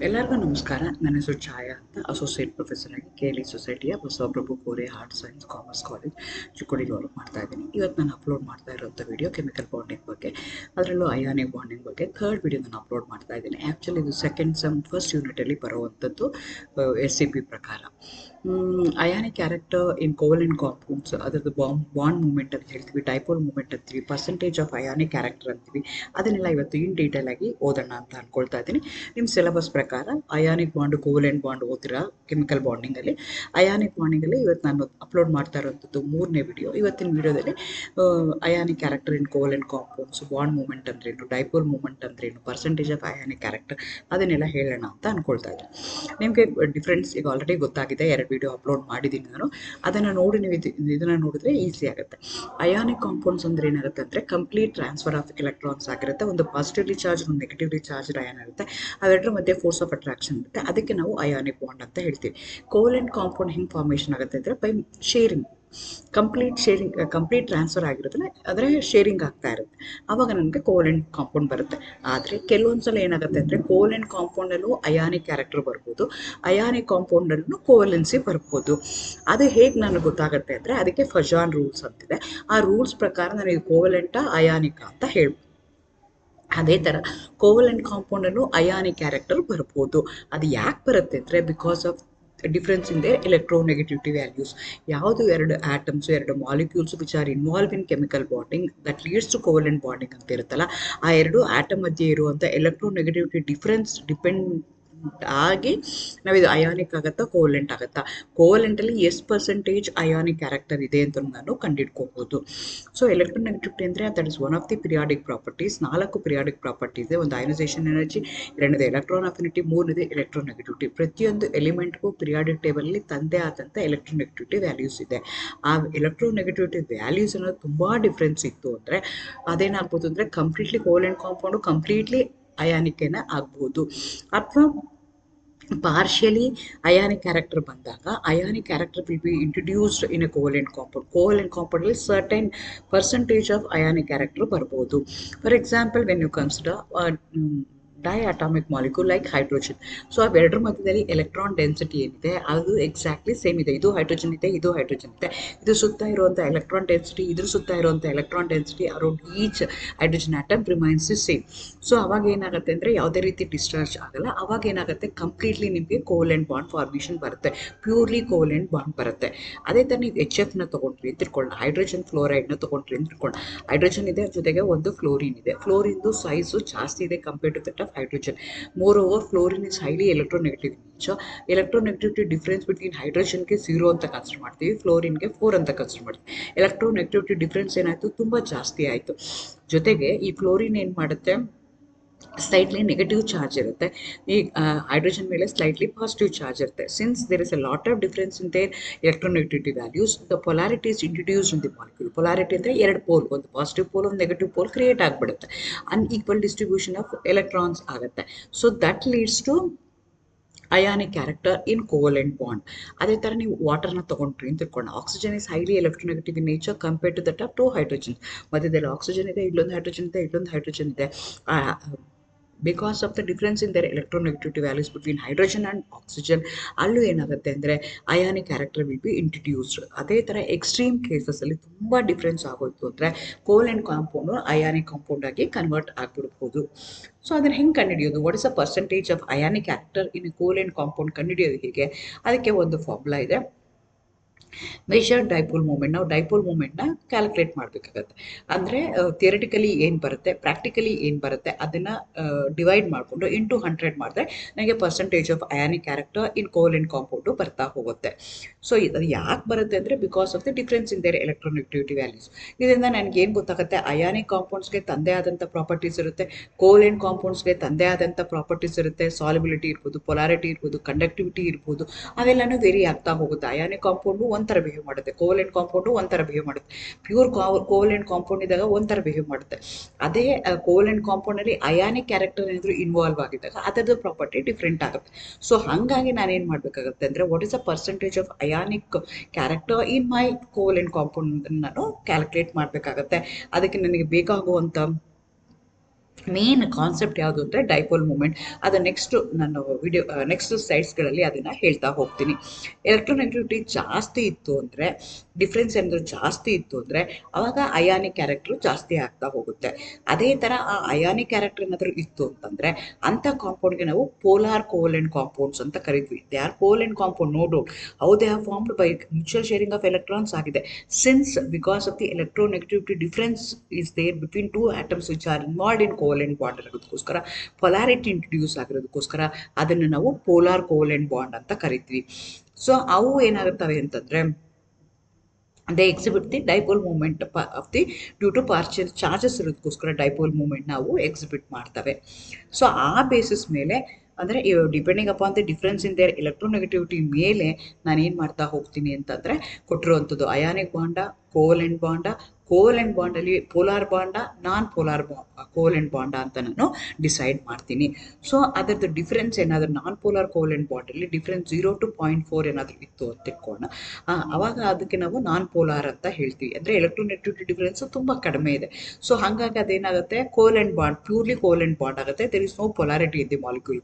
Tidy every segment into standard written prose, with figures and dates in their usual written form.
ಎಲ್ಲರಿಗೂ ನಮಸ್ಕಾರ. ನನ್ನ ಹೆಸರು ಛಾಯಾ ಅಂತ, ಅಸೋಸಿಯೇಟ್ ಪ್ರೊಫೆಸರ್ ಆಗಿ KLE ಸೊಸೈಟಿಯ Basavaprabhu Kore arts science commerce college ಚಿಕ್ಕೋಡಿಗೆ ವರ್ಕ್ ಮಾಡ್ತಾ ಇದ್ದೀನಿ. ಇವತ್ತು ನಾನು ಅಪ್ಲೋಡ್ ಮಾಡ್ತಾ ಇರೋಂಥ ವಿಡಿಯೋ ಕೆಮಿಕಲ್ ಬಾಂಡಿಂಗ್ ಬಗ್ಗೆ, ಅದರಲ್ಲೂ ಅಯಾನಿಕ್ ಬಾಂಡಿಂಗ್ ಬಗ್ಗೆ ಥರ್ಡ್ ವಿಡಿಯೋ ನಾನು ಅಪ್ಲೋಡ್ ಮಾಡ್ತಾ ಇದ್ದೀನಿ. ಆ್ಯಕ್ಚುಲಿ ಇದು ಸೆಕೆಂಡ್ ಸೆಮ್ ಫಸ್ಟ್ ಯೂನಿಟಲ್ಲಿ ಬರುವಂಥದ್ದು SCP ಪ್ರಕಾರ. Ionic character in covalent compounds, ಅದರದ್ದು ಬಾಂಡ್ ಮೂಮೆಂಟ್ ಅಂತ ಹೇಳ್ತೀವಿ, ಡೈಪೋಲ್ ಮೂಮೆಂಟ್ ಅಂತೀವಿ, ಪರ್ಸೆಂಟೇಜ್ ಆಫ್ ಅಯಾನಿಕ್ ಕ್ಯಾರೆಕ್ಟರ್ ಅಂತೀವಿ. ಅದನ್ನೆಲ್ಲ ಇವತ್ತು ಇನ್ ಡೀಟೇಲ್ ಆಗಿ ಓದೋಣ ಅಂತ ಅನ್ಕೊಳ್ತಾ ಇದ್ದೀನಿ. ನಿಮ್ಮ ಸಿಲೆಬಸ್ ಪ್ರಕಾರ ಅಯಾನಿಕ್ ಬಾಂಡ್ ಕೋವಲೆಂಟ್ ಬಾಂಡ್ ಓದಿರ ಕೆಮಿಕಲ್ ಬಾಂಡಿಂಗಲ್ಲಿ. ಅಯಾನಿಕ್ ಬಾಂಡಿಂಗಲ್ಲಿ ಇವತ್ತು ನಾನು ಅಪ್ಲೋಡ್ ಮಾಡ್ತಾ ಇರೋಂಥದ್ದು 3ನೇ ವಿಡಿಯೋ. ಇವತ್ತಿನ ವಿಡಿಯೋದಲ್ಲಿ ionic character in covalent compounds, bond moment ಅಂದ್ರೇನು, ಡೈಪೋಲ್ ಮೂಮೆಂಟ್ ಅಂದ್ರೇನು, ಪರ್ಸೆಂಟೇಜ್ ಆಫ್ ಅಯಾನಿಕ್ ಕ್ಯಾರೆಕ್ಟರ್, ಅದನ್ನೆಲ್ಲ ಹೇಳೋಣ ಅಂತ ಅನ್ಕೊಳ್ತಾ ಇದ್ದೀನಿ. ನಿಮಗೆ ಡಿಫ್ರೆನ್ಸ್ ಈಗ ಆಲ್ರೆಡಿ ಗೊತ್ತಾಗಿದೆ, 2 ವಿಡಿಯೋ ಅಪ್ಲೋಡ್ ಮಾಡಿದ್ದೀನಿ ನಾನು. ಅದನ್ನು ನೋಡಿ ನೀವು ಇದನ್ನು ನೋಡಿದ್ರೆ ಈಸಿ ಆಗುತ್ತೆ. ಅಯಾನಿಕ್ ಕಾಂಪೌಂಡ್ಸ್ ಅಂದ್ರೆ ಏನಾಗುತ್ತೆ ಅಂದರೆ ಕಂಪ್ಲೀಟ್ ಟ್ರಾನ್ಸ್ಫರ್ ಆಫ್ ಎಲೆಕ್ಟ್ರಾನ್ಸ್ ಆಗಿರುತ್ತೆ. ಒಂದು ಪಾಸಿಟಿವ್ಲಿ ಚಾರ್ಜ್, ಒಂದು ನೆಗೆಟಿವ್ಲಿ ಚಾರ್ಜ್ ಅಯಾನ್ ಇರುತ್ತೆ. ಅವೆರಡರ ಮಧ್ಯೆ ಫೋರ್ಸ್ ಆಫ್ ಅಟ್ರಾಕ್ಷನ್ ಇರುತ್ತೆ. ಅದಕ್ಕೆ ನಾವು ಅಯಾನಿಕ್ ಬಾಂಡ್ ಅಂತ ಹೇಳ್ತೀವಿ. ಕೋವಲೆಂಟ್ ಕಾಂಪೌಂಡ್ ಹೆಂಗೆ ಫಾರ್ಮೇಷನ್ ಆಗುತ್ತೆ ಅಂದರೆ ಬೈ ಶೇರಿಂಗ್, ಕಂಪ್ಲೀಟ್ ಟ್ರಾನ್ಸ್ಫರ್ ಆಗಿರೋದ್ರೆ ಆದರೆ ಶೇರಿಂಗ್ ಆಗ್ತಾ ಇರುತ್ತೆ. ಆವಾಗ ನಮಗೆ ಕೋವಲೆಂಟ್ ಕಾಂಪೌಂಡ್ ಬರುತ್ತೆ. ಆದರೆ ಕೆಲವೊಂದ್ಸಲ ಏನಾಗುತ್ತೆ ಅಂದರೆ ಕೋವಲೆಂಟ್ ಕಾಂಪೌಂಡಲ್ಲೂ ಅಯಾನಿಕ್ ಕ್ಯಾರೆಕ್ಟರ್ ಬರ್ಬೋದು, ಅಯಾನಿಕ್ ಕಾಂಪೌಂಡಲ್ಲೂ ಕೋವಲೆನ್ಸಿ ಬರ್ಬೋದು. ಅದು ಹೇಗೆ ನನಗೆ ಗೊತ್ತಾಗುತ್ತೆ ಅಂದರೆ ಅದಕ್ಕೆ ಫಜಾನ್ ರೂಲ್ಸ್ ಅಂತಿದೆ. ಆ ರೂಲ್ಸ್ ಪ್ರಕಾರ ನನಗೆ ಕೋವಲೆಂಟಾ ಅಯಾನಿಕ ಅಂತ ಹೇಳ್ಬೋದು. ಅದೇ ಥರ ಕೋವಲೆಂಟ್ ಕಾಂಪೌಂಡಲ್ಲೂ ಅಯಾನಿಕ್ ಕ್ಯಾರೆಕ್ಟರ್ ಬರ್ಬೋದು. ಅದು ಯಾಕೆ ಬರುತ್ತೆ ಅಂದರೆ because of difference in their electronegativity values. ಯಾವುದು ಎರಡು ಆಟಮ್ಸ್, ಎರಡು molecules which are involve in chemical bonding that leads to covalent bonding ಅಂತ ಇರುತ್ತಲ್ಲ, ಆ ಎರಡು ಆಟಮ್ ಮಧ್ಯೆ ಇರುವಂಥ ಎಲೆಕ್ಟ್ರೋನೆಗೆಟಿವಿಟಿ ಡಿಫ್ರೆನ್ಸ್ ಡಿಪೆಂಡ್ ಆಗಿ ನಾವಿದು ಅಯಾನಿಕ್ ಆಗುತ್ತಾ ಕೋವಲೆಂಟ್ ಆಗುತ್ತಾ, ಕೋವಲೆಂಟಲ್ಲಿ ಎಷ್ಟು ಪರ್ಸೆಂಟೇಜ್ ಅಯಾನಿಕ್ ಕ್ಯಾರೆಕ್ಟರ್ ಇದೆ ಅಂತ ನಾನು ಕಂಡುಹಿಡ್ಕೋಬಹುದು. ಸೊ ಎಲೆಕ್ಟ್ರೋನೆಗೆಟಿವಿಟಿ ಅಂದರೆ that is one of the periodic properties. 4 periodic properties ಇದೆ. ಒಂದು ಅಯನೈಸೇಷನ್ ಎನರ್ಜಿ, 2ನೇದು ಎಲೆಕ್ಟ್ರಾನ್ ಅಫಿನಿಟಿ, 3ನೇದು ಎಲೆಕ್ಟ್ರೋನೆಗೆಟಿವಿಟಿ. ಪ್ರತಿಯೊಂದು ಎಲಿಮೆಂಟ್ಗೂ ಪಿರಿಯಾಡಿಕ್ ಟೇಬಲಲ್ಲಿ ತಂದೆ ಆದಂಥ ಎಲೆಕ್ಟ್ರೋನೆಗೆಟಿವಿಟಿ ವ್ಯಾಲ್ಯೂಸ್ ಇದೆ. ಆ ಎಲೆಕ್ಟ್ರೋನೆಗೆಟಿವಿಟಿ ವ್ಯಾಲ್ಯೂಸ್ ಅನ್ನೋದು ತುಂಬ ಡಿಫ್ರೆನ್ಸ್ ಇತ್ತು ಅಂದರೆ ಅದೇನಾಗ್ಬೋದು ಅಂದರೆ ಕಂಪ್ಲೀಟ್ಲಿ ಕೋವಲೆಂಟ್ ಕಾಂಪೌಂಡು ಕಂಪ್ಲೀಟ್ಲಿ ಅಯಾನಿಕೇನ ಆಗ್ಬೋದು, ಅಥವಾ ಪಾರ್ಷಿಯಲಿ ಅಯಾನಿಕ್ ಕ್ಯಾರೆಕ್ಟರ್ ಬಂದಾಗ ionic character will be introduced in a covalent compound. Covalent ಕಾಂಪೌಂಡಲ್ಲಿ certain percentage of ionic character ಬರ್ಬೋದು. For example when you consider diatomic molecule like hydrogen. So ಅವೆರಡರ ಮಧ್ಯದಲ್ಲಿ electron density ಏನಿದೆ ಅದು ಎಕ್ಸಾಕ್ಟ್ಲಿ ಸೇಮ್ ಇದೆ. ಇದು hydrogen ಇದೆ, ಇದು ಹೈಡ್ರೋಜನ್ ಇದೆ. ಇದು ಸುತ್ತ ಇರುವಂಥ ಎಲೆಕ್ಟ್ರಾನ್ ಡೆನ್ಸಿಟಿ, ಇದ್ರ ಸುತ್ತ ಇರುವಂಥ electron density around each hydrogen atom remains the same. So ಅವಾಗ ಏನಾಗುತ್ತೆ ಅಂದರೆ ಯಾವುದೇ ರೀತಿ ಡಿಸ್ಚಾರ್ಜ್ ಆಗಲ್ಲ. ಅವಾಗ ಏನಾಗುತ್ತೆ ಕಂಪ್ಲೀಟ್ಲಿ ನಿಮಗೆ ಕೋವಲೆಂಟ್ ಬಾಂಡ್ ಫಾರ್ಮೇಷನ್ ಬರುತ್ತೆ, ಪ್ಯೂರ್ಲಿ ಕೋವಲೆಂಟ್ ಬಾಂಡ್ ಬರುತ್ತೆ. ಅದೇ ಥರ ನೀವು HFನ ತೊಗೊಂಡ್ರಿ ಅಂತ ತಿಳ್ಕೊಳ್ಳೋಣ, ಹೈಡ್ರೋಜನ್ ಫ್ಲೋರೈಡ್ನ ತೊಗೊಂಡ್ರಿ ಅಂತ ತಿಳ್ಕೊಳ್ಳೋಣ. ಹೈಡ್ರೋಜನ್ ಇದೆ, ಜೊತೆಗೆ ಒಂದು ಫ್ಲೋರಿನ್ ಇದೆ. ಫ್ಲೋರಿನ್ದು ಸೈಜು ಜಾಸ್ತಿ ಇದೆ compared to that of hydrogen. Moreover, fluorine is highly electronegative in nature. Electronegativity difference between hydrogen ಗೆ 0 ಅಂತ ಕನ್ಸಿಡರ್ ಮಾಡ್ತೀವಿ, ಫ್ಲೋರಿನ್ ಗೆ 4 ಅಂತ ಕನ್ಸಿಡರ್ ಮಾಡ್ತೀವಿ. ಎಲೆಕ್ಟ್ರೋನೆಗೆಟಿವಿಟಿ ಡಿಫ್ರೆನ್ಸ್ ಏನಾಯಿತು, ತುಂಬ ಜಾಸ್ತಿ ಆಯಿತು. ಜೊತೆಗೆ ಈ ಫ್ಲೋರಿನ್ ಏನು ಮಾಡುತ್ತೆ, ಸ್ಲೈಟ್ಲಿ ನೆಗೆಟಿವ್ ಚಾರ್ಜ್ ಇರುತ್ತೆ. ಈ ಹೈಡ್ರೋಜನ್ ಮೇಲೆ ಸ್ಲೈಟ್ಲಿ ಪಾಸಿಟಿವ್ ಚಾರ್ಜ್ ಇರುತ್ತೆ. Since there is a lot of difference in their electronegativity values, the polarity is introduced in the molecule. Polarity ಅಂದರೆ 2 ಪೋಲ್, ಒಂದು ಪಾಸಿಟಿವ್ ಪೋಲ್, ಒಂದು ನೆಗೆಟಿವ್ ಪೋಲ್ ಕ್ರಿಯೇಟ್ ಆಗಿಬಿಡುತ್ತೆ. Unequal distribution of electrons ಆಗುತ್ತೆ. So that leads to ionic character in covalent bond. ಅದೇ ಥರ ನೀವು ವಾಟರ್ನ ತೊಗೊಂಡ್ರಿ ಅಂತ ತಿಳ್ಕೊಂಡು, oxygen is highly electronegative in nature compared to that of 2 hydrogen. ಮಧ್ಯದಲ್ಲಿ ಆಕ್ಸಿಜನ್ ಇದೆ, ಇಲ್ಲೊಂದು ಹೈಡ್ರೋಜನ್ ಇದೆ, ಇಲ್ಲೊಂದು ಹೈಡ್ರೋಜನ್ ಇದೆ. Because of the difference in their electronegativity values between hydrogen and oxygen, ಅಲ್ಲೂ ಏನಾಗುತ್ತೆ ಅಂದರೆ ionic character will be introduced. ಅದೇ ಥರ ಎಕ್ಸ್ಟ್ರೀಮ್ ಕೇಸಸಲ್ಲಿ ತುಂಬ ಡಿಫ್ರೆನ್ಸ್ ಆಗೋಯ್ತು ಅಂದರೆ ಕೋವಲೆಂಟ್ ಕಾಂಪೌಂಡು ಅಯಾನಿಕ್ ಕಾಂಪೌಂಡ್ ಆಗಿ ಕನ್ವರ್ಟ್ ಆಗಿಬಿಡ್ಬೋದು. ಸೊ ಅದನ್ನು ಹೆಂಗೆ ಕಂಡುಹಿಡಿಯೋದು, what is a percentage of ionic character in covalent compound ಕಂಡುಹಿಡಿಯೋದು ಹೇಗೆ, ಅದಕ್ಕೆ ಒಂದು ಫಾರ್ಮುಲಾ ಇದೆ, ಮೆಷರ್ಡ್ ಡೈಪೋಲ್ ಮೂಮೆಂಟ್. ನಾವು ಡೈಪೋಲ್ ಮೂಮೆಂಟ್ನ ಕ್ಯಾಲ್ಕುಲೇಟ್ ಮಾಡಬೇಕಾಗತ್ತೆ. ಅಂದರೆ ಥಿಯರಿಟಿಕಲಿ ಏನು ಬರುತ್ತೆ, ಪ್ರಾಕ್ಟಿಕಲಿ ಏನು ಬರುತ್ತೆ, ಅದನ್ನು ಡಿವೈಡ್ ಮಾಡಿಕೊಂಡು ಇಂಟು 100 ಮಾಡಿದ್ರೆ ನನಗೆ percentage of ionic character in covalent compound ಬರ್ತಾ ಹೋಗುತ್ತೆ. ಸೊ ಇದು ಯಾಕೆ ಬರುತ್ತೆ ಅಂದರೆ because of the difference in their electronegativity values. ಇದರಿಂದ ನನಗೆ ಏನು ಗೊತ್ತಾಗುತ್ತೆ, ಅಯಾನಿಕ್ ಕಾಂಪೌಂಡ್ಸ್ಗೆ ತಂದೆ ಆದಂಥ ಪ್ರಾಪರ್ಟೀಸ್ ಇರುತ್ತೆ, ಕೋವಲೆಂಟ್ ಕಾಂಪೌಂಡ್ಸ್ಗೆ ತಂದೆ ಆದಂಥ ಪ್ರಾಪರ್ಟೀಸ್ ಇರುತ್ತೆ. ಸಾಲಿಬಿಲಿಟಿ ಇರ್ಬೋದು, ಪೊಲಾರಿಟಿ ಇರ್ಬೋದು, ಕಂಡಕ್ಟಿವಿಟಿ ಇರ್ಬೋದು, ಅವೆಲ್ಲನೂ ವೇರಿ ಆಗ್ತಾ ಹೋಗುತ್ತೆ. ಅಯಾನಿಕ್ ಕಾಂಪೌಂಡು ಒಂಥರ ಬಿಹೇವ್ ಮಾಡುತ್ತೆ, ಕೋವಲೆಂಟ್ ಕಾಂಪೌಂಡು ಒಂಥರ ಬಿಹೇವ್ ಮಾಡುತ್ತೆ. ಪ್ಯೂರ್ ಕೋವಲೆಂಟ್ ಕಾಂಪೌಂಡ್ ಇದ್ದಾಗ ಒಂಥರ ಬಿಹೇವ್ ಮಾಡುತ್ತೆ. ಅದೇ ಕೋವಲೆಂಟ್ ಕಾಂಪೌಂಡಲ್ಲಿ ಅಯಾನಿಕ್ ಕ್ಯಾರೆಕ್ಟರ್ ಏನಾದರೂ ಇನ್ವಾಲ್ವ್ ಆಗಿದ್ದಾಗ ಅದರದ್ದು ಪ್ರಾಪರ್ಟಿ ಡಿಫ್ರೆಂಟ್ ಆಗುತ್ತೆ. ಸೊ ಹಾಗಾಗಿ ನಾನೇನು ಮಾಡಬೇಕಾಗುತ್ತೆ ಅಂದರೆ what is a percentage of ionic character in my covalent compound ನಾನು ಕ್ಯಾಲ್ಕುಲೇಟ್ ಮಾಡಬೇಕಾಗತ್ತೆ. ಅದಕ್ಕೆ ನನಗೆ ಬೇಕಾಗುವಂಥ ಮೇನ್ ಕಾನ್ಸೆಪ್ಟ್ ಯಾವುದು ಅಂದರೆ ಡೈಪೋಲ್ ಮೂಮೆಂಟ್. ಅದು ನೆಕ್ಸ್ಟು ನಾನು ವಿಡಿಯೋ ನೆಕ್ಸ್ಟ್ ಸ್ಲೈಡ್ಸ್ಗಳಲ್ಲಿ ಅದನ್ನು ಹೇಳ್ತಾ ಹೋಗ್ತೀನಿ. ಎಲೆಕ್ಟ್ರೋನೆಗೆಟಿವಿಟಿ ಜಾಸ್ತಿ ಇತ್ತು ಅಂದರೆ, ಡಿಫ್ರೆನ್ಸ್ ಏನಾದರೂ ಜಾಸ್ತಿ ಇತ್ತು ಅಂದರೆ ಆವಾಗ ಅಯಾನಿಕ್ ಕ್ಯಾರೆಕ್ಟ್ರು ಜಾಸ್ತಿ ಆಗ್ತಾ ಹೋಗುತ್ತೆ. ಅದೇ ಥರ ಆ ಅಯಾನಿಕ್ ಕ್ಯಾರೆಕ್ಟರ್ ಏನಾದರೂ ಇತ್ತು ಅಂತಂದರೆ ಅಂಥ ಕಾಂಪೌಂಡ್ಗೆ ನಾವು ಪೋಲಾರ್ ಕೋವೆಲೆಂಟ್ ಕಾಂಪೌಂಡ್ಸ್ ಅಂತ ಕರಿತೀವಿ. They are covalent compound, no doubt. How they are formed by mutual sharing of electrons ಆಗಿದೆ. Since because of the electronegativity difference is there between two atoms which are involved in covalent bond ಇರೋದಕ್ಕೋಸ್ಕರ, polarity introduce ಆಗಿರೋದಕ್ಕೋಸ್ಕರ ಅದನ್ನು ನಾವು polar covalent bond ಅಂತ ಕರಿತೀವಿ. So ಅವು ಏನಾಗುತ್ತವೆ ಅಂತಂದರೆ, they exhibit the dipole moment of the due to partial charges ಇರೋದಕ್ಕೋಸ್ಕರ ಡೈಪೋಲ್ ಮೂಮೆಂಟ್ ನಾವು ಎಕ್ಸಿಬಿಟ್ ಮಾಡ್ತವೆ. ಸೊ ಆ ಬೇಸಿಸ್ ಮೇಲೆ ಅಂದರೆ depending upon the difference in their electronegativity ಮೇಲೆ ನಾನು ಏನು ಮಾಡ್ತಾ ಹೋಗ್ತೀನಿ ಅಂತಂದರೆ, ಕೊಟ್ಟಿರುವಂಥದ್ದು ಅಯಾನಿಕ್ ಬಾಂಡ, ಕೋವೆಲೆಂಟ್ ಬಾಂಡ, ಕೋವೆಲೆಂಟ್ ಬಾಂಡಲ್ಲಿ ಪೋಲಾರ್ ಬಾಂಡ, ನಾನ್ ಪೋಲಾರ್ ಕೋವೆಲೆಂಟ್ ಬಾಂಡ ಅಂತ ನಾನು ಡಿಸೈಡ್ ಮಾಡ್ತೀನಿ. ಸೊ ಅದರದ್ದು ಡಿಫ್ರೆನ್ಸ್ ಏನಾದರೂ ನಾನ್ ಪೋಲಾರ್ ಕೋವೆಲೆಂಟ್ ಬಾಂಡಲ್ಲಿ ಡಿಫ್ರೆನ್ಸ್ 0 to 0.4 ಏನಾದರೂ ಇತ್ತು ಅಂತ ಇಟ್ಕೊಳ್ಳೋಣ, ಆವಾಗ ಅದಕ್ಕೆ ನಾವು ನಾನ್ ಪೋಲಾರ್ ಅಂತ ಹೇಳ್ತೀವಿ. ಅಂದರೆ ಎಲೆಕ್ಟ್ರೋನೆಗೆಟಿವಿಟಿ ಡಿಫ್ರೆನ್ಸು ತುಂಬ ಕಡಿಮೆ ಇದೆ. ಸೊ ಹಾಗಾಗಿ ಅದೇನಾಗುತ್ತೆ, covalent bond, purely covalent bond ಆಗುತ್ತೆ. There is no polarity in the molecule.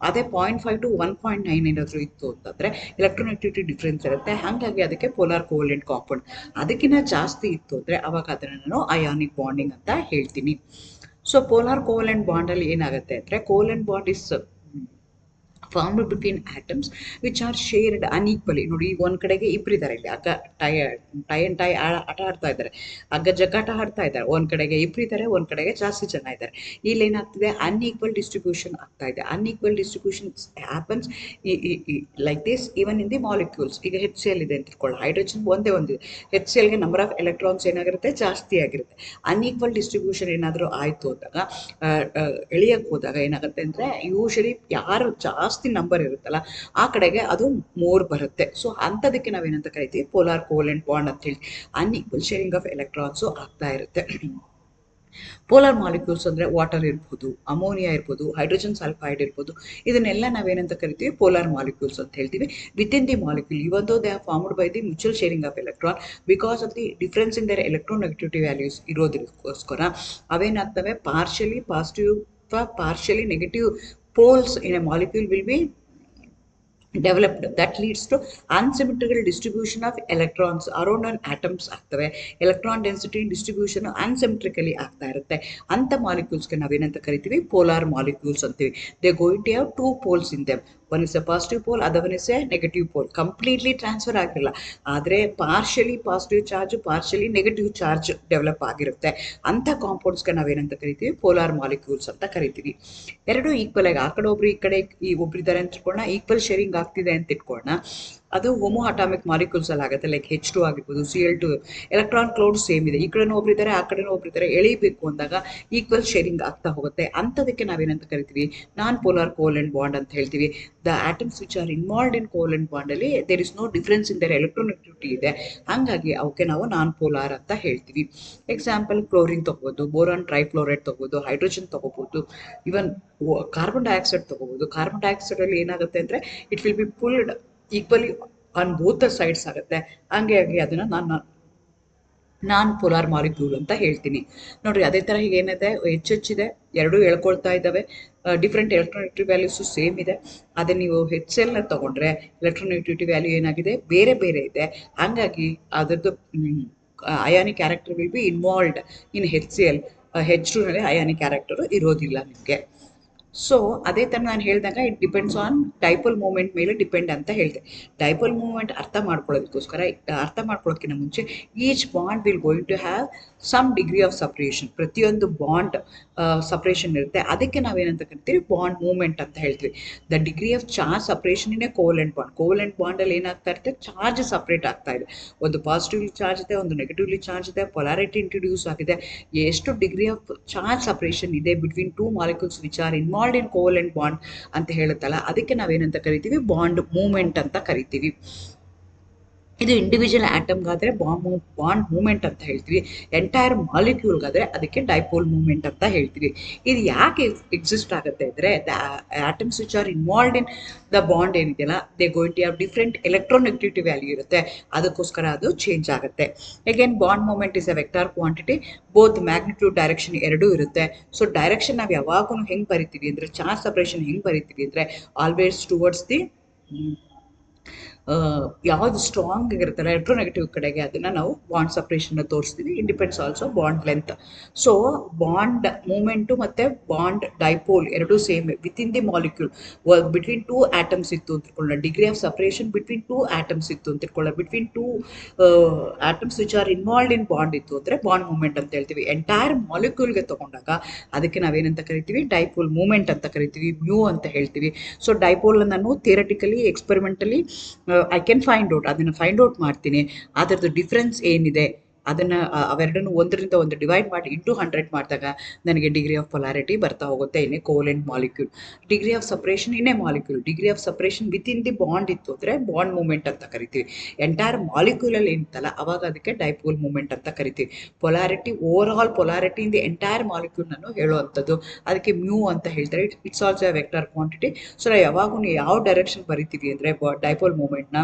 ಅದೇ 0.5 to 1.9 ಏನಾದರೂ ಇತ್ತು ಅಂತಂದರೆ ಎಲೆಕ್ಟ್ರೋನೆಗೆಟಿವಿಟಿ ಡಿಫ್ರೆನ್ಸ್ ಇರುತ್ತೆ. ಹಾಗಾಗಿ ಅದಕ್ಕೆ ಪೋಲಾರ್ ಕೋವೆಲೆಂಟ್ ಕಾಂಪೌಂಡ್. ಅದಕ್ಕಿಂತ ಜಾಸ್ತಿ ಇತ್ತು ಅಂದರೆ ಅವಾಗ ಅದನ್ನು ನಾನು ಅಯಾನಿಕ್ ಬಾಂಡಿಂಗ್ ಅಂತ ಹೇಳ್ತೀನಿ. ಸೊ ಪೋಲಾರ್ ಕೋವೆಲೆಂಟ್ ಬಾಂಡಲ್ಲಿ ಏನಾಗುತ್ತೆ ಅಂದರೆ, covalent bond is formed between atoms which are shared unequally. ನೋಡಿ, ಈಗ ಒಂದು ಕಡೆಗೆ ಇಬ್ಬರಿದ್ದಾರೆ, ಇಲ್ಲಿ ಅಗ್ಗ ಟೈ ಆಟ ಆಡ್ತಾ ಇದ್ದಾರೆ, ಅಗ್ಗ ಜಗ್ಗಾಟ ಆಡ್ತಾ ಇದ್ದಾರೆ. ಒಂದು ಕಡೆಗೆ ಇಬ್ಬರಿದ್ದಾರೆ, ಒಂದು ಕಡೆಗೆ ಜಾಸ್ತಿ ಜನ ಇದ್ದಾರೆ. ಇಲ್ಲಿ ಏನಾಗ್ತಿದೆ, ಅನ್ಈಕ್ವಲ್ ಡಿಸ್ಟ್ರಿಬ್ಯೂಷನ್ ಆಗ್ತಾ ಇದೆ. Unequal distribution happens like this even in the molecules. ಈಗ HCl ಇದೆ ಅಂತ ಇಟ್ಕೊಳ್ಳಿ, ಹೈಡ್ರೋಜನ್ ಒಂದೇ ಒಂದಿದೆ. HClಗೆ ನಂಬರ್ ಆಫ್ ಎಲೆಕ್ಟ್ರಾನ್ಸ್ ಏನಾಗಿರುತ್ತೆ, ಜಾಸ್ತಿ ಆಗಿರುತ್ತೆ. ಅನ್ಈಕ್ವಲ್ ಡಿಸ್ಟ್ರಿಬ್ಯೂಷನ್ ಏನಾದರೂ ಆಯಿತು ಅಂದಾಗ, ಎಳೆಯಕ್ಕೆ ಹೋದಾಗ ಏನಾಗುತ್ತೆ ಅಂದರೆ, ಯೂಶಲಿ ಯಾರು ಜಾಸ್ತಿ ನಂಬರ್ ಇರುತ್ತಲ್ಲ ಆ ಕಡೆಗೆ ಅದು ಮೋರ್ ಬರುತ್ತೆ. ಸೊ ಅಂಥದಕ್ಕೆ ನಾವೇನಂತ ಕರಿತೀವಿ, ಪೋಲಾರ್ ಕೋವೆಲೆಂಟ್ ಬಾಂಡ್ ಅಂತ ಹೇಳಿ. ಅನ್ಈಕ್ವಲ್ ಶೇರಿಂಗ್ ಆಫ್ ಎಲೆಕ್ಟ್ರಾನ್ಸು ಆಗ್ತಾ ಇರುತ್ತೆ. ಪೋಲಾರ್ ಮಾಲಿಕ್ಯೂಲ್ಸ್ ಅಂದರೆ ವಾಟರ್ ಇರ್ಬೋದು, ಅಮೋನಿಯಾ ಇರ್ಬೋದು, ಹೈಡ್ರೋಜನ್ ಸಲ್ಫೈಡ್ ಇರ್ಬೋದು, ಇದನ್ನೆಲ್ಲ ನಾವೇನಂತ ಕರಿತೀವಿ, ಪೋಲಾರ್ ಮಾಲಿಕ್ಯೂಲ್ಸ್ ಅಂತ ಹೇಳ್ತೀವಿ. Within the molecule even though they are formed by the mutual sharing of electron, because of the difference in their electronegativity values ಇರೋದಕ್ಕೋಸ್ಕರ ಅವೇನಾಗ್ತವೆ, partially positive partially negative poles in a molecule will be developed. That leads to unsymmetrical distribution of electrons around an atoms ಆಗ್ತವೆ. Electron density distribution unsymmetrically ಆಗ್ತಾ ಇರುತ್ತೆ. ಅಂಥ ಮಾಲಿಕ್ಯೂಲ್ಸ್ಗೆ ನಾವೇನಂತ ಕರಿತೀವಿ, polar molecules ಅಂತೀವಿ. They going to have 2 poles in them. One is a positive pole, other one is a negative pole. Completely transfer ಆಗಿರಲ್ಲ, ಆದರೆ partially positive charge, partially negative charge develop ಆಗಿರುತ್ತೆ. ಅಂಥ ಕಾಂಪೌಂಡ್ಸ್ಗೆ ನಾವೇನಂತ ಕರಿತೀವಿ, ಪೋಲಾರ್ ಮಾಲಿಕ್ಯೂಲ್ಸ್ ಅಂತ ಕರಿತೀವಿ. ಎರಡು ಈಕ್ವಲ್ ಆಗಿ, ಆ ಕಡೆ ಒಬ್ರು ಈ ಕಡೆ ಒಬ್ರಿದ್ದಾರೆ ಅಂತ ಇಟ್ಕೊಳ್ಳೋಣ, ಈಕ್ವಲ್ ಶೇರಿಂಗ್ ಆಗ್ತಿದೆ ಅಂತ ಇಟ್ಕೊಳ್ಳೋಣ. ಅದು ಹೋಮೋ ಅಟಾಮಿಕ್ ಮಾಲಿಕ್ಯೂಲ್ಸ್ ಅಲ್ಲಿ ಆಗುತ್ತೆ. ಲೈಕ್ H2 ಆಗಿರ್ಬೋದು, Cl2. ಎಲೆಕ್ಟ್ರಾನ್ ಕ್ಲೌಡ್ ಸೇಮ್ ಇದೆ, ಈ ಕಡೆನೂ ಒಬ್ರಿದ್ದಾರೆ, ಆ ಕಡೆನೂ ಒಬ್ರಿದ್ದಾರೆ. ಎಳಿಬೇಕು ಅಂದಾಗ ಈಕ್ವಲ್ ಶೇರಿಂಗ್ ಆಗ್ತಾ ಹೋಗುತ್ತೆ. ಅಂಥದಕ್ಕೆ ನಾವೇನಂತ ಕರಿತೀವಿ, ನಾನ್ ಪೋಲಾರ್ ಕೋವೆಲೆಂಟ್ ಬಾಂಡ್ ಅಂತ ಹೇಳ್ತೀವಿ. The atoms which are involved in covalent bond ಅಲ್ಲಿ there is no difference in their electronegativity ಇದೆ. ಹಾಗಾಗಿ ಅವಕ್ಕೆ ನಾವು ನಾನ್ ಪೋಲಾರ್ ಅಂತ ಹೇಳ್ತೀವಿ. ಎಕ್ಸಾಂಪಲ್, ಕ್ಲೋರಿನ್ ತಗೋಬೋದು, ಬೋರಾನ್ ಟ್ರೈಫ್ಲೋರೈಡ್ ತಗೋಬೋದು, ಹೈಡ್ರೋಜನ್ ತಗೋಬೋದು, ಇವನ್ ಕಾರ್ಬನ್ ಡೈಆಕ್ಸೈಡ್ ತಗೋಬೋದು. ಕಾರ್ಬನ್ ಡೈಆಕ್ಸೈಡ್ ಅಲ್ಲಿ ಏನಾಗುತ್ತೆ ಅಂದರೆ, it will be pulled equally on both the sides ಆಗುತ್ತೆ. ಹಂಗಾಗಿ ಅದನ್ನು ನಾನ್ ಪೋಲಾರ್ ಮಾಲಿಕ್ಯೂಲ್ ಅಂತ ಹೇಳ್ತೀನಿ. ನೋಡ್ರಿ, ಅದೇ ಥರ ಈಗ ಏನಿದೆ, ಹೆಚ್ಚಿದೆ, ಎರಡೂ ಎಳ್ಕೊಳ್ತಾ ಇದ್ದಾವೆ. ಡಿಫ್ರೆಂಟ್ ಎಲೆಕ್ಟ್ರೋನೆಗೆಟಿವ್ ವ್ಯಾಲ್ಯೂಸು ಸೇಮ್ ಇದೆ. ಅದೇ ನೀವು HClನ ತೊಗೊಂಡ್ರೆ ಎಲೆಕ್ಟ್ರೋನೆಗೆಟಿವಿಟಿ ವ್ಯಾಲ್ಯೂ ಏನಾಗಿದೆ, ಬೇರೆ ಬೇರೆ ಇದೆ. ಹಾಗಾಗಿ ಅದರದ್ದು ionic character will be involved in HCl. H2ನಲ್ಲಿ ಅಯಾನಿಕ್ ಕ್ಯಾರೆಕ್ಟರು ಇರೋದಿಲ್ಲ ನಿಮಗೆ. ಸೊ ಅದೇ ಥರ ನಾನು ಹೇಳಿದಾಗ, it depends on dipole moment ಮೇಲೆ ಡಿಪೆಂಡ್ ಅಂತ ಹೇಳಿದೆ. ಡೈಪೋಲ್ ಮೂಮೆಂಟ್ ಅರ್ಥ ಮಾಡ್ಕೊಳ್ಳೋದಕ್ಕೋಸ್ಕರ, ಅರ್ಥ ಮಾಡ್ಕೊಳ್ಳೋಕ್ಕಿಂತ ಮುಂಚೆ, each bond will going to have some degree of separation. ಪ್ರತಿಯೊಂದು ಬಾಂಡ್ ಸಪ್ರೇಷನ್ ಇರುತ್ತೆ. ಅದಕ್ಕೆ ನಾವೇನಂತ ಕರಿತೀವಿ, ಬಾಂಡ್ ಮೂಮೆಂಟ್ ಅಂತ ಹೇಳ್ತೀವಿ. The degree of charge separation in a covalent bond. Covalent ಬಾಂಡಲ್ಲಿ ಏನಾಗ್ತಾ ಇರುತ್ತೆ, ಚಾರ್ಜ್ ಸಪ್ರೇಟ್ ಆಗ್ತಾ ಇದೆ. ಒಂದು ಪಾಸಿಟಿವ್ಲಿ ಚಾರ್ಜ್ ಇದೆ, ಒಂದು ನೆಗೆಟಿವ್ಲಿ ಚಾರ್ಜ್ ಇದೆ, ಪೊಲಾರಿಟಿ ಇಂಟ್ರೊಡ್ಯೂಸ್ ಆಗಿದೆ. ಎಷ್ಟು ಡಿಗ್ರಿ ಆಫ್ ಚಾರ್ಜ್ ಸಪ್ರೇಷನ್ ಇದೆ between 2 molecules which are involved in covalent bond ಅಂತ ಹೇಳುತ್ತಲ್ಲ, ಅದಕ್ಕೆ ನಾವೇನಂತ ಕರಿತೀವಿ, ಬಾಂಡ್ ಮೂಮೆಂಟ್ ಅಂತ ಕರಿತೀವಿ. ಇದು ಇಂಡಿವಿಜುವಲ್ ಆಟಮ್ಗಾದರೆ ಬಾಂಡ್ ಮೂಮೆಂಟ್ ಅಂತ ಹೇಳ್ತೀವಿ. ಎಂಟೈರ್ ಮಾಲಿಕ್ಯೂಲ್ಗಾದರೆ ಅದಕ್ಕೆ ಡೈಪೋಲ್ ಮೂಮೆಂಟ್ ಅಂತ ಹೇಳ್ತೀವಿ. ಇದು ಯಾಕೆ ಎಕ್ಸಿಸ್ಟ್ ಆಗುತ್ತೆ ಅಂದರೆ the atoms which are involved in the bond ಏನಿದೆಯಲ್ಲ they going to have different electronegativity value ಇರುತ್ತೆ, ಅದಕ್ಕೋಸ್ಕರ ಅದು ಚೇಂಜ್ ಆಗುತ್ತೆ. Again bond moment is a vector quantity, both magnitude direction ಎರಡೂ ಇರುತ್ತೆ. ಸೊ ಡೈರೆಕ್ಷನ್ ನಾವು ಯಾವಾಗೂ ಹೆಂಗೆ ಬರಿತೀವಿ ಅಂದರೆ ಚಾರ್ಜ್ ಸಪ್ರೇಷನ್ ಹೆಂಗೆ ಬರಿತೀವಿ ಅಂದರೆ ಆಲ್ವೇಸ್ ಟುವರ್ಡ್ಸ್ ದಿ ಯಾವುದು ಸ್ಟ್ರಾಂಗ್ ಆಗಿರುತ್ತಲ್ಲ ಎಲೆಕ್ಟ್ರೋನೆಗೆಟಿವ್ ಕಡೆಗೆ ಅದನ್ನು ನಾವು ಬಾಂಡ್ ಸಪ್ರೇಷನ್ನ ತೋರಿಸ್ತೀವಿ. It depends also bond length. So bond moment ಮತ್ತು ಬಾಂಡ್ ಡೈಪೋಲ್ ಎರಡೂ same within the molecule. Between two atoms ಇತ್ತು ಅಂತ ತಿಳ್ಕೊಳ್ಳೋಣ, degree of separation between two atoms ಇತ್ತು ಅಂತ ತಿಳ್ಕೊಳ್ಳೋಣ, between two atoms which are involved in bond ಇತ್ತು ಅಂದರೆ ಬಾಂಡ್ ಮೂಮೆಂಟ್ ಅಂತ ಹೇಳ್ತೀವಿ. ಎಂಟೈರ್ ಮಾಲಿಕ್ಯೂಲ್ಗೆ ತೊಗೊಂಡಾಗ ಅದಕ್ಕೆ ನಾವೇನಂತ ಕರಿತೀವಿ, ಡೈಪೋಲ್ ಮೂಮೆಂಟ್ ಅಂತ ಕರಿತೀವಿ, ಮ್ಯೂ ಅಂತ ಹೇಳ್ತೀವಿ. ಸೊ ಡೈಪೋಲ್ ನಾನು theoretically experimentally I can find out, ಅದನ್ನು ಫೈಂಡ್ ಔಟ್ ಮಾಡ್ತೀನಿ. ಅದರದ್ದು ಡಿಫ್ರೆನ್ಸ್ ಏನಿದೆ ಅದನ್ನು ಅವೆರಡನ್ನು ಒಂದರಿಂದ ಒಂದು ಡಿವೈಡ್ ಮಾಡಿ ಇಂಟು 100 ಮಾಡಿದಾಗ ನನಗೆ ಡಿಗ್ರಿ ಆಫ್ ಪೊಲಾರಿಟಿ ಬರ್ತಾ ಹೋಗುತ್ತೆ in a covalent molecule. Degree of separation in a molecule, degree of separation within the bond ಇತ್ತು ಅಂದರೆ ಬಾಂಡ್ ಮೂಮೆಂಟ್ ಅಂತ ಕರಿತೀವಿ. ಎಂಟೈರ್ ಮಾಲಿಕ್ಯೂಲಲ್ಲಿ ಏನಿತ್ತಲ್ಲ ಅವಾಗ ಅದಕ್ಕೆ ಡೈಪೋಲ್ ಮೂಮೆಂಟ್ ಅಂತ ಕರಿತೀವಿ. Polarity over all polarity in the entire ಮಾಲಿಕ್ಯೂಲ್ನನ್ನು ಹೇಳುವಂಥದ್ದು, ಅದಕ್ಕೆ ಮ್ಯೂ ಅಂತ ಹೇಳ್ತಾರೆ. It's also a vector quantity. So ನಾವು ಯಾವಾಗೂ ಯಾವ ಡೈರೆಕ್ಷನ್ ಬರಿತೀವಿ ಅಂದರೆ ಡೈಪೋಲ್ ಮೂಮೆಂಟ್ನ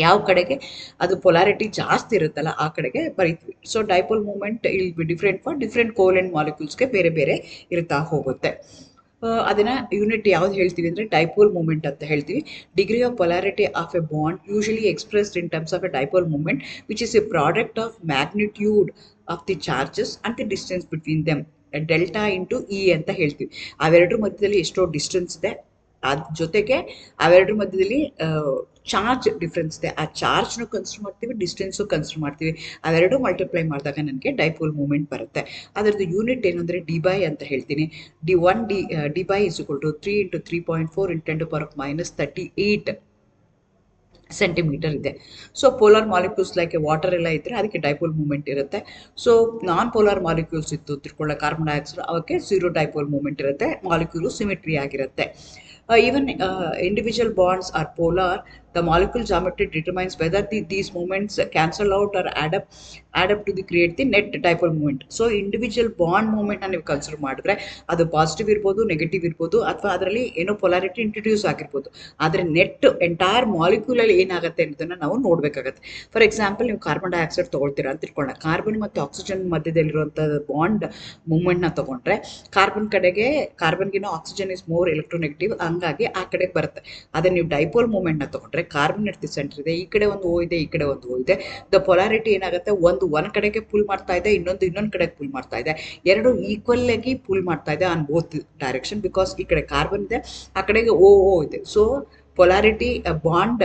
ಯಾವ ಕಡೆಗೆ ಅದು ಪೊಲಾರಿಟಿ ಜಾಸ್ತಿ ಇರುತ್ತಲ್ಲ ಆ ಕಡೆಗೆ ಬರೀತೀವಿ. So dipole moment will be different for different covalent ಮಾಲಿಕ್ಯೂಲ್ಸ್ಗೆ ಬೇರೆ ಬೇರೆ ಇರ್ತಾ ಹೋಗುತ್ತೆ. ಅದನ್ನು ಯೂನಿಟ್ ಯಾವ್ದು ಹೇಳ್ತೀವಿ ಅಂದರೆ ಡೈಪೋಲ್ ಮೂಮೆಂಟ್ ಅಂತ ಹೇಳ್ತೀವಿ. Degree of polarity of a bond usually expressed in terms of a dipole moment which is a product of magnitude of the charges and the distance between them, delta into e ಅಂತ ಹೇಳ್ತೀವಿ. ಅವೆರಡರ ಮಧ್ಯದಲ್ಲಿ ಎಷ್ಟೋ distance ಇದೆ, ಅದ್ರ ಜೊತೆಗೆ ಅವೆರಡರ ಮಧ್ಯದಲ್ಲಿ charge difference ಇದೆ, ಆ ಚಾರ್ಜ್ನು ಕನ್ಸಿಡರ್ ಮಾಡ್ತೀವಿ, ಡಿಸ್ಟೆನ್ಸು ಕನ್ಸಿಡರ್ ಮಾಡ್ತೀವಿ. ಅವೆರಡು ಮಲ್ಟಿಪ್ಲೈ ಮಾಡಿದಾಗ ನನಗೆ ಡೈಪೋಲ್ ಮೂಮೆಂಟ್ ಬರುತ್ತೆ. ಅದರದ್ದು ಯೂನಿಟ್ ಏನು ಅಂದರೆ ಡಿ ಬೈ ಅಂತ ಹೇಳ್ತೀನಿ. D by is equal to 3 × 3.4 × 10⁻38 centimetre ಇದೆ. So polar molecules like water ಎಲ್ಲ ಇದ್ದರೆ ಅದಕ್ಕೆ ಡೈಪೋಲ್ ಮೂಮೆಂಟ್ ಇರುತ್ತೆ. ಸೊ ನಾನ್ ಪೋಲಾರ್ ಮಾಲಿಕ್ಯೂಲ್ಸ್ ಇತ್ತು ತಿಳ್ಕೊಳ್ಳೋ ಕಾರ್ಬನ್ ಡೈಆಕ್ಸೈಡ್, ಅವಕ್ಕೆ 0 ಡೈಪೋಲ್ ಮೂಮೆಂಟ್ ಇರುತ್ತೆ, ಮಾಲಿಕ್ಯೂಲು ಸಿಮಿಟ್ರಿ ಆಗಿರುತ್ತೆ. Even individual bonds are polar. The molecule geometry determines whether these moments cancel out or add up to create the net dipole moment. So individual bond moment ನೀವು consider ಮಾಡಿದ್ರೆ ಅದು positive ಇರ್ಬೋದು, negative ಇರ್ಬೋದು, ಅಥವಾ ಅದರಲ್ಲಿ ಏನೋ polarity introduce ಆಗಿರ್ಬೋದು. ಆದರೆ ನೆಟ್ ಎಂಟೈರ್ ಮಾಲಿಕ್ಯೂಲಲ್ಲಿ ಏನಾಗುತ್ತೆ ಅನ್ನೋದನ್ನು ನಾವು ನೋಡಬೇಕಾಗತ್ತೆ. ಫಾರ್ ಎಕ್ಸಾಂಪಲ್ ನೀವು ಕಾರ್ಬನ್ ಡೈಆಕ್ಸೈಡ್ ತೊಗೊಳ್ತೀರಾ ಅಂತ ತಿಳ್ಕೊಳ್ಳೋಣ, ಕಾರ್ಬನ್ ಮತ್ತು ಆಕ್ಸಿಜನ್ ಮಧ್ಯದಲ್ಲಿರುವಂಥ ಬಾಂಡ್ ಮೂಮೆಂಟ್ನ ತೊಗೊಂಡ್ರೆ ಕಾರ್ಬನ್ಗಿನ ಆಕ್ಸಿಜನ್ ಇಸ್ ಮೋರ್ ಎಲೆಕ್ಟ್ರೋನೆಗೆಟಿವ್, ಹಂಗಾಗಿ ಆ ಕಡೆಗೆ ಬರುತ್ತೆ. ಅದೇ ನೀವು ಡೈಪೋಲ್ ಮೂಮೆಂಟ್ನ ತೊಗೊಂಡ್ರೆ ಕಾರ್ಬನ್ ಎಟ್ ದಿ ಸೆಂಟರ್ ಇದೆ, ಈ ಕಡೆ ಒಂದು ಓ ಇದೆ, ಈ ಕಡೆ ಒಂದು ಓ ಇದೆ. ದ ಪೊಲಾರಿಟಿ ಏನಾಗುತ್ತೆ, ಒಂದು ಕಡೆಗೆ ಪುಲ್ ಮಾಡ್ತಾ ಇದೆ, ಇನ್ನೊಂದು ಕಡೆಗೆ ಪುಲ್ ಮಾಡ್ತಾ ಇದೆ. ಎರಡು ಈಕ್ವಲ್ ಆಗಿ ಪುಲ್ ಮಾಡ್ತಾ ಇದೆ ಆನ್ ಬೋತ್ ಡೈರೆಕ್ಷನ್, ಬಿಕಾಸ್ ಈ ಕಡೆ ಕಾರ್ಬನ್ ಇದೆ, ಆ ಕಡೆಗೆ ಓ ಇದೆ. ಸೊ ಪೊಲಾರಿಟಿ ಬಾಂಡ್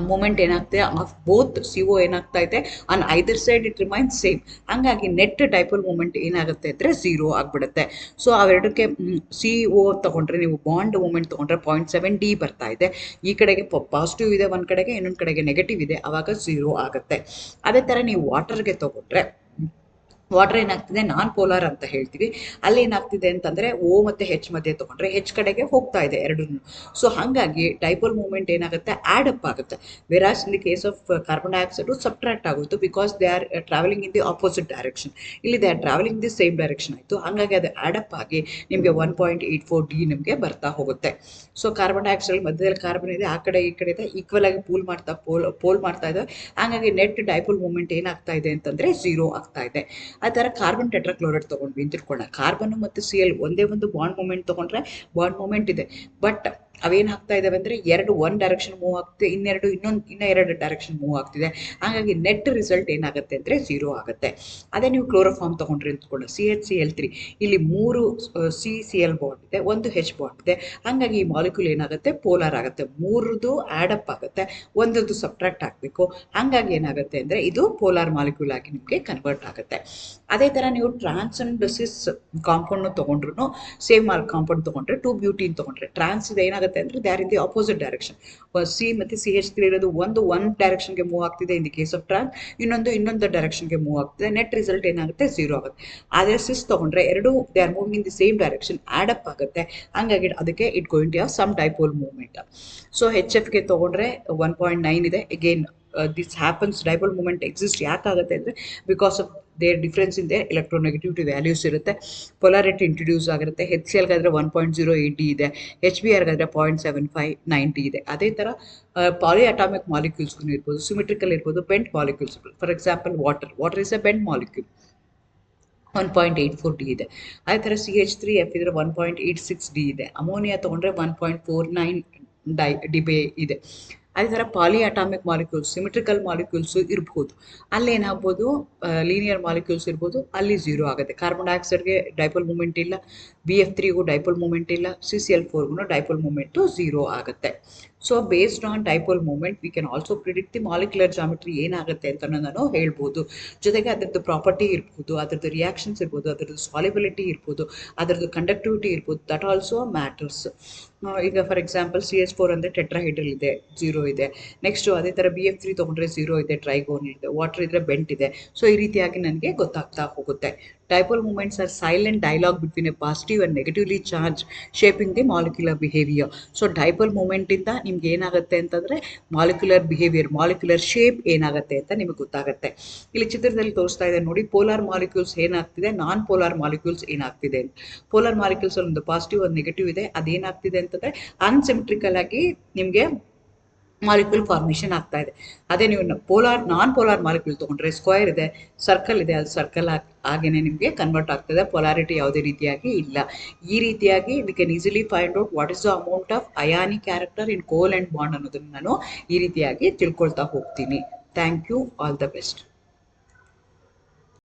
ಮೂಮೆಂಟ್ ಏನಾಗ್ತದೆ ಆಫ್ ಬೋತ್ CO ಏನಾಗ್ತಾ ಇದೆ on either side it remains same. ಹಂಗಾಗಿ ನೆಟ್ ಡೈಪೋಲ್ ಮೂಮೆಂಟ್ ಏನಾಗುತ್ತೆ ಅಂದರೆ 0 ಆಗಿಬಿಡುತ್ತೆ. ಸೊ ಅವೆರಡಕ್ಕೆ CO ತೊಗೊಂಡ್ರೆ, ನೀವು ಬಾಂಡ್ ಮೂಮೆಂಟ್ ತೊಗೊಂಡ್ರೆ 0.7 D ಬರ್ತಾ ಇದೆ. ಈ ಕಡೆಗೆ ಪಾಸಿಟಿವ್ ಇದೆ ಒಂದು ಕಡೆಗೆ, ಇನ್ನೊಂದು ಕಡೆಗೆ ನೆಗೆಟಿವ್ ಇದೆ, ಆವಾಗ 0 ಆಗುತ್ತೆ. ಅದೇ ಥರ ನೀವು ವಾಟರ್ಗೆ ತೊಗೊಂಡ್ರೆ, ವಾಟರ್ ಏನಾಗ್ತಿದೆ ನಾನ್ ಪೋಲಾರ್ ಅಂತ ಹೇಳ್ತೀವಿ. ಅಲ್ಲಿ ಏನಾಗ್ತಿದೆ ಅಂತಂದರೆ O ಮತ್ತು H ಮಧ್ಯೆ ತೊಗೊಂಡ್ರೆ H ಕಡೆಗೆ ಹೋಗ್ತಾ ಇದೆ ಎರಡೂ. ಸೊ ಹಾಗಾಗಿ ಡೈಪೋಲ್ ಮೂಮೆಂಟ್ ಏನಾಗುತ್ತೆ, ಆ್ಯಡ್ ಅಪ್ ಆಗುತ್ತೆ. Whereas in the case of carbon dioxide subtract ಆಗುತ್ತೆ, because they are travelling in the opposite direction. ಇಲ್ಲಿ they are travelling the same direction ಆಯಿತು, ಹಾಗಾಗಿ ಅದು ಆ್ಯಡ್ ಅಪ್ ಆಗಿ ನಿಮಗೆ 1.84 D ನಿಮಗೆ ಬರ್ತಾ ಹೋಗುತ್ತೆ. ಸೊ ಕಾರ್ಬನ್ ಡೈಆಕ್ಸೈಡ್ ಮಧ್ಯದಲ್ಲಿ ಕಾರ್ಬನ್ ಇದೆ, ಆ ಕಡೆ ಈ ಕಡೆ ಇದೆ, ಈಕ್ವಲ್ ಆಗಿ ಪೋಲ್ ಮಾಡ್ತಾ ಇದೆ. ಹಾಗಾಗಿ ನೆಟ್ ಡೈಪೋಲ್ ಮೂಮೆಂಟ್ ಏನಾಗ್ತಾ ಇದೆ ಅಂತಂದರೆ 0 ಆಗ್ತಾ ಇದೆ. ಆ ಥರ ಕಾರ್ಬನ್ ಟೆಟ್ರಾಕ್ಲೋರೈಡ್ ತೊಗೊಂಡ್ವಿ ಅಂತ ತಿಳ್ಕೊಳ್ಳೋಣ, ಕಾರ್ಬನ್ ಮತ್ತು Cl ಒಂದೇ ಒಂದು ಬಾಂಡ್ ಮೂಮೆಂಟ್ ತೊಗೊಂಡ್ರೆ ಬಾಂಡ್ ಮೂಮೆಂಟ್ ಇದೆ, ಬಟ್ ಅವೇನಾಗ್ತಾ ಇದ್ದಾವೆ ಅಂದರೆ ಒಂದು ಡೈರೆಕ್ಷನ್ ಮೂವ್ ಆಗ್ತಿದೆ, ಇನ್ನ ಎರಡು ಡೈರೆಕ್ಷನ್ ಮೂವ್ ಆಗ್ತಿದೆ. ಹಾಗಾಗಿ ನೆಟ್ ರಿಸಲ್ಟ್ ಏನಾಗುತ್ತೆ ಅಂದರೆ 0 ಆಗುತ್ತೆ. ಅದೇ ನೀವು ಕ್ಲೋರೋಫಾರ್ಮ್ ತೊಗೊಂಡ್ರಿ ಅಂದ್ಕೊಳ್ಳಿ, CHCl3, ಇಲ್ಲಿ 3 CCl ಬಾಂಡ್ ಇದೆ, ಒಂದು H ಬಾಂಡ್ ಇದೆ. ಹಾಗಾಗಿ ಈ ಮಾಲಿಕ್ಯೂಲ್ ಏನಾಗುತ್ತೆ, ಪೋಲಾರ್ ಆಗುತ್ತೆ. 3 ಆ್ಯಡಪ್ ಆಗುತ್ತೆ, ಒಂದೊಂದು ಸಬ್ಟ್ರಾಕ್ಟ್ ಆಗಬೇಕು. ಹಾಗಾಗಿ ಏನಾಗುತ್ತೆ ಅಂದರೆ ಇದು ಪೋಲಾರ್ ಮಾಲಿಕ್ಯೂಲ್ ಆಗಿ ನಿಮಗೆ ಕನ್ವರ್ಟ್ ಆಗುತ್ತೆ. ಅದೇ ಥರ ನೀವು ಟ್ರಾನ್ಸ್ ಅಂಡ್ ಸಿಸ್ ಕಾಂಪೌಂಡ್ನು ತೊಗೊಂಡ್ರು, ಸೇಮ್ ಕಾಂಪೌಂಡ್ ತೊಗೊಂಡ್ರೆ 2 ಬ್ಯೂಟೀನ್ ತೊಗೊಂಡ್ರೆ ಟ್ರಾನ್ಸ್ ಇದೆ, ಏನಾಗುತ್ತೆ ಏನಾಗುತ್ತೆ ಅಂದರೆ they are in the opposite direction. C ಮತ್ತು CH3 ಇರೋದು ಒನ್ ಡೈರೆಕ್ಷನ್ಗೆ ಮೂವ್ ಆಗ್ತಿದೆ in the case of trans, ಇನ್ನೊಂದು ಡೈರೆಕ್ಷನ್ಗೆ ಮೂವ್ ಆಗ್ತಿದೆ. ನೆಟ್ ರಿಸಲ್ಟ್ ಏನಾಗುತ್ತೆ 0 ಆಗುತ್ತೆ. ಆದರೆ ಸಿಸ್ ತೊಗೊಂಡ್ರೆ ಎರಡು they are moving in the same direction, add up ಆಗುತ್ತೆ. ಹಂಗಾಗಿ ಅದಕ್ಕೆ it going to have some dipole movement. ಸೊ HFಗೆ ತೊಗೊಂಡ್ರೆ 1.9 ಇದೆ. Again this happens, dipole movement exist ಯಾಕಾಗುತ್ತೆ ಅಂದರೆ because of their difference in their electronegativity values ಇರುತ್ತೆ, ಪೊಲಾರಿಟಿ ಇಂಟ್ರೊಡ್ಯೂಸ್ ಆಗಿರುತ್ತೆ. HClಗಾದರೆ 1.08D ಇದೆ, HBrಗಾದರೆ 0.7590 ಇದೆ. ಅದೇ ಥರ ಪಾಲಿ ಅಟಾಮಿಕ್ ಮಾಲಿಕ್ಯೂಲ್ಸ್ಗೂ ಇರ್ಬೋದು, ಸಿಮಿಟ್ರಿಕಲ್ ಇರ್ಬೋದು, bent molecules. For example water is A bent molecule, 1.84D ಇದೆ. ಅದೇ ಥರ CH3F ಇದ್ರೆ 1.86D ಇದೆ. ಅಮೋನಿಯಾ ತೊಗೊಂಡ್ರೆ 1.49 ಡಿಬೆ ಇದೆ. ಅದೇ ಥರ ಪಾಲಿ ಅಟಾಮಿಕ್ ಮಾಲಿಕ್ಯೂಲ್ಸ್, ಸಿಮಿಟ್ರಿಕಲ್ ಮಾಲಿಕ್ಯೂಲ್ಸು ಇರ್ಬೋದು. ಅಲ್ಲಿ ಏನಾಗ್ಬೋದು, ಲೀನಿಯರ್ ಮಾಲಿಕ್ಯೂಲ್ಸ್ ಇರ್ಬೋದು, ಅಲ್ಲಿ 0 ಆಗುತ್ತೆ. ಕಾರ್ಬನ್ ಡೈಆಕ್ಸೈಡ್ಗೆ ಡೈಪೋಲ್ ಮೂಮೆಂಟ್ ಇಲ್ಲ, BF3ಗೂ ಡೈಪೋಲ್ ಮೂಮೆಂಟ್ ಇಲ್ಲ, CCl4ಗೂ ಡೈಪೋಲ್ ಮೂಮೆಂಟು 0 ಆಗುತ್ತೆ. So based on dipole moment we can also predict the molecular geometry ಏನಾಗುತ್ತೆ ಅಂತ ನಾನು ಹೇಳ್ಬೋದು. ಜೊತೆಗೆ ಅದರದ್ದು ಪ್ರಾಪರ್ಟಿ ಇರ್ಬೋದು, ಅದರದ್ದು ರಿಯಾಕ್ಷನ್ಸ್ ಇರ್ಬೋದು, ಅದರದ್ದು ಸಾಲಿಬಿಲಿಟಿ ಇರ್ಬೋದು, ಅದರದ್ದು ಕಂಡಕ್ಟಿವಿಟಿ ಇರ್ಬೋದು, ದಟ್ ಆಲ್ಸೋ ಮ್ಯಾಟರ್ಸ್. ಈಗ ಫಾರ್ ಎಕ್ಸಾಂಪಲ್ CH4 ಅಂದರೆ ಟೆಟ್ರಾಹೈಡ್ರಲ್ ಇದೆ, 0 ಇದೆ. ನೆಕ್ಸ್ಟು ಅದೇ ಥರ BF3 ತೊಗೊಂಡ್ರೆ 0 ಇದೆ, ಟ್ರೈಗೋನ್ ಇದೆ. ವಾಟರ್ ಇದ್ದರೆ ಬೆಂಟ್ ಇದೆ. ಸೊ ಈ ರೀತಿಯಾಗಿ ನನಗೆ ಗೊತ್ತಾಗ್ತಾ ಹೋಗುತ್ತೆ. Dipole moments are silent dialogue between a positive and negatively charge shaping the molecular behaviour. So dipole ಮೂಮೆಂಟಿಂದ ನಿಮ್ಗೆ ಏನಾಗುತ್ತೆ ಅಂತಂದರೆ ಮಾಲಿಕ್ಯುಲರ್ ಬಿಹೇವಿಯರ್, ಮಾಲಿಕ್ಯುಲರ್ ಶೇಪ್ ಏನಾಗುತ್ತೆ ಅಂತ ನಿಮಗೆ ಗೊತ್ತಾಗುತ್ತೆ. ಇಲ್ಲಿ ಚಿತ್ರದಲ್ಲಿ ತೋರಿಸ್ತಾ ಇದೆ ನೋಡಿ, ಪೋಲಾರ್ ಮಾಲಿಕ್ಯೂಲ್ಸ್ ಏನಾಗ್ತಿದೆ, ನಾನ್ ಪೋಲಾರ್ ಮಾಲಿಕ್ಯೂಲ್ಸ್ ಏನಾಗ್ತಿದೆ. ಪೋಲಾರ್ ಮಾಲಿಕ್ಯೂಲ್ಸ್ ಒಂದು ಪಾಸಿಟಿವ್ ಒಂದು ನೆಗೆಟಿವ್ ಇದೆ. ಅದೇನಾಗ್ತಿದೆ ಅಂತಂದರೆ ಅನ್ಸಿಮೆಟ್ರಿಕಲ್ ಆಗಿ ನಿಮಗೆ ಮಾಲಿಕ್ಯೂಲ್ ಫಾರ್ಮೇಷನ್ ಆಗ್ತಾ ಇದೆ. ಅದೇ ನೀವು ನಾನ್ ಪೋಲಾರ್ ಮಾಲಿಕ್ಯೂಲ್ ತೊಗೊಂಡ್ರೆ ಸ್ಕ್ವೇರ್ ಇದೆ, ಸರ್ಕಲ್ ಇದೆ, ಅದು ಸರ್ಕಲ್ ಆಗೇನೆ ನಿಮಗೆ ಕನ್ವರ್ಟ್ ಆಗ್ತದೆ. ಪೊಲಾರಿಟಿ ಯಾವುದೇ ರೀತಿಯಾಗಿ ಇಲ್ಲ. ಈ ರೀತಿಯಾಗಿ we can easily find out what is the amount of ionic character in covalent bond ಅನ್ನೋದನ್ನು ನಾನು ಈ ರೀತಿಯಾಗಿ ತಿಳ್ಕೊಳ್ತಾ ಹೋಗ್ತೀನಿ. Thank you, all the best.